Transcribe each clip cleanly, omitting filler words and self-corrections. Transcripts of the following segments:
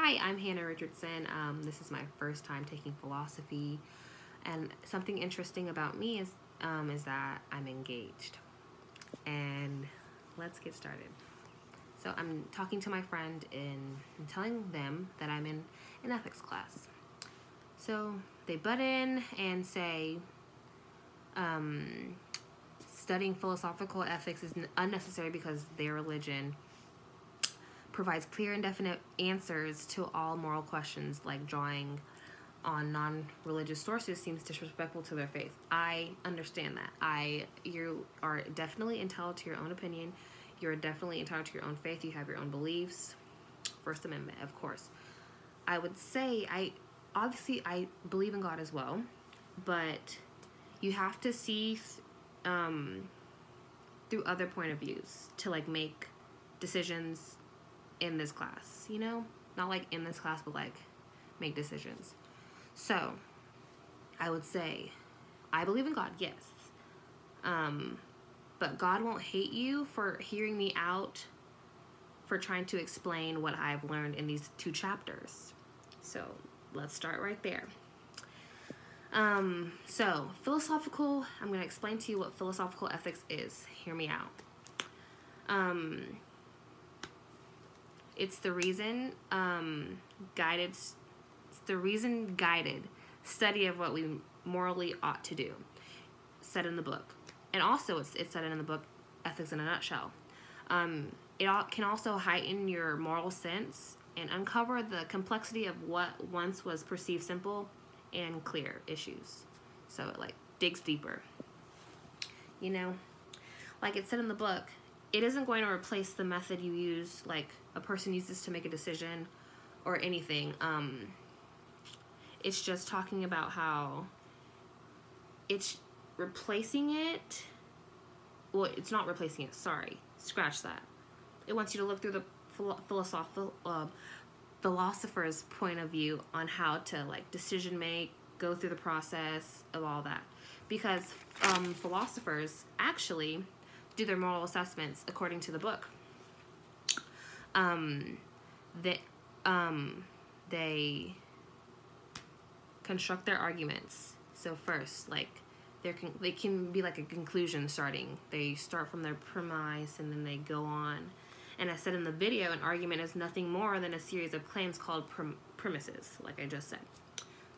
Hi, I'm Hannah Richardson. This is my first time taking philosophy, and something interesting about me is that I'm engaged. And let's get started. So I'm talking to my friend and telling them that I'm in an ethics class. So they butt in and say, studying philosophical ethics is unnecessary because their religion provides clear and definite answers to all moral questions, like drawing on non-religious sources seems disrespectful to their faith. I understand that. You are definitely entitled to your own opinion. You're definitely entitled to your own faith. You have your own beliefs. First Amendment, of course. I would say I believe in God as well, but you have to see through other point of views to like make decisions in this class, you know? Not like in this class, but like make decisions. So I would say I believe in God, yes. But God won't hate you for hearing me out for trying to explain what I've learned in these 2 chapters. So let's start right there. So philosophical, I'm going to explain to you what philosophical ethics is. Hear me out. It's the reason guided study of what we morally ought to do, said in the book. And also it's said in the book, Ethics in a Nutshell. It can also heighten your moral sense and uncover the complexity of what once was perceived simple and clear issues. So it like digs deeper. You know, like it said in the book, it isn't going to replace the method you use, like a person uses to make a decision or anything. It's just talking about how it's replacing it. Well, it's not replacing it. Sorry. Scratch that. It wants you to look through the philosopher's point of view on how to like decision make, go through the process of all that. Because philosophers actually do their moral assessments according to the book. They construct their arguments. So first, like they can be like a conclusion starting. They start from their premise and then they go on. And as said in the video, an argument is nothing more than a series of claims called premises, like I just said.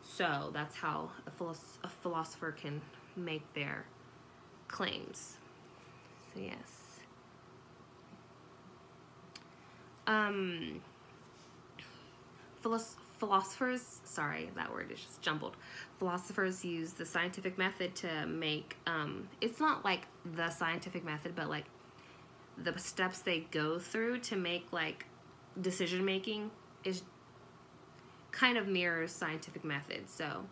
So that's how a philosopher can make their claims. So yes. Philosophers, sorry, that word is just jumbled. Philosophers use the scientific method to make, it's not like the scientific method, but like the steps they go through to make like decision making is kind of mirrors scientific method. So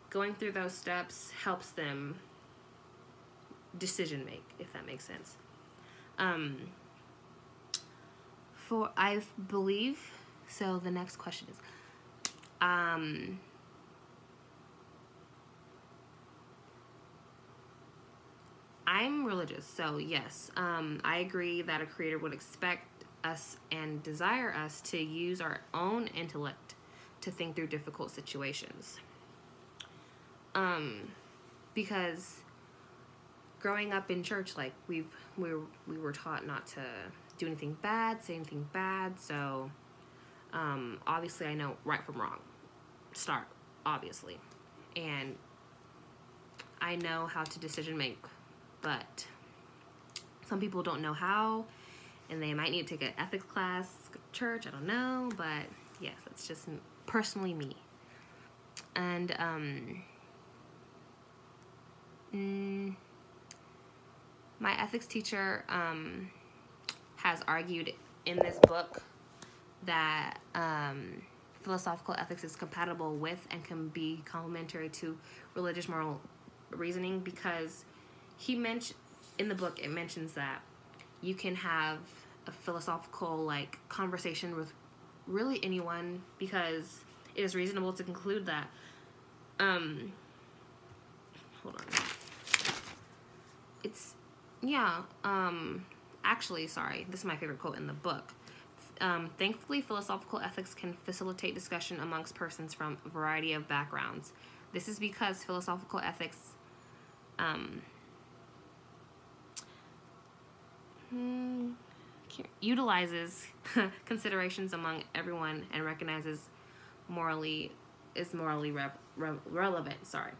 going through those steps helps them decision make, if that makes sense. I believe, so the next question is, I'm religious, so yes, I agree that a creator would expect us and desire us to use our own intellect to think through difficult situations. Because growing up in church, like we were taught not to do anything bad, say anything bad, so obviously I know right from wrong. Start, obviously. And I know how to decision make, but some people don't know how, and they might need to take an ethics class, church, I don't know, but yes, that's just personally me. And my ethics teacher has argued in this book that philosophical ethics is compatible with and can be complementary to religious moral reasoning, because he mentioned in the book, it mentions that you can have a philosophical like conversation with really anyone, because it is reasonable to conclude that hold on, it's actually, sorry, this is my favorite quote in the book. Thankfully, philosophical ethics can facilitate discussion amongst persons from a variety of backgrounds. This is because philosophical ethics utilizes considerations among everyone and recognizes morally relevant. Sorry.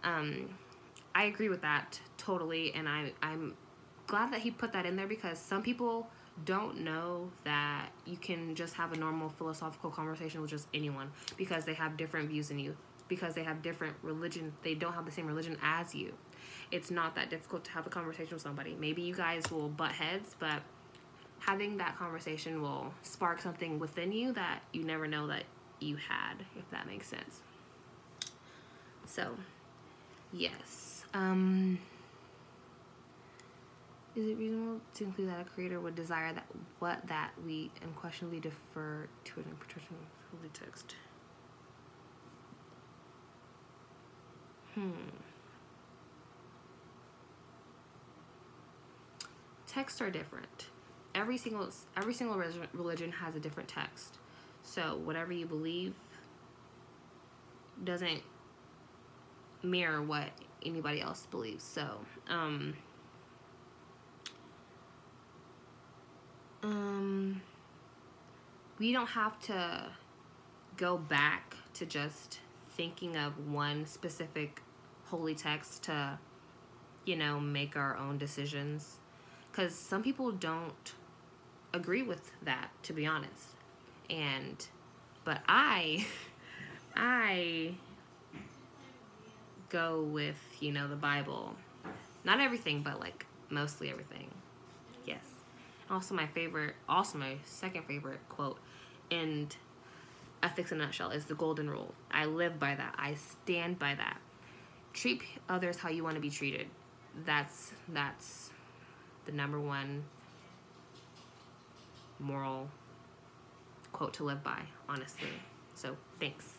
I agree with that totally, and I'm glad that he put that in there, because some people don't know that you can just have a normal philosophical conversation with just anyone because they have different views than you, because they have different religion. They don't have the same religion as you. It's not that difficult to have a conversation with somebody. Maybe you guys will butt heads, but having that conversation will spark something within you that you never know that you had, if that makes sense. So, yes. Is it reasonable to conclude that a creator would desire that we unquestionably defer to an interpretation of holy text? Texts are different. Every single religion has a different text. So whatever you believe doesn't mirror what anybody else believes. So we don't have to go back to just thinking of one specific holy text to, make our own decisions. Because some people don't agree with that, to be honest. But I go with, the Bible. Not everything, but like mostly everything. Yes. Also my second favorite quote in Ethics in a Nutshell is the golden rule. I live by that. I stand by that. Treat others how you want to be treated. That's the number one moral quote to live by, honestly. So, thanks.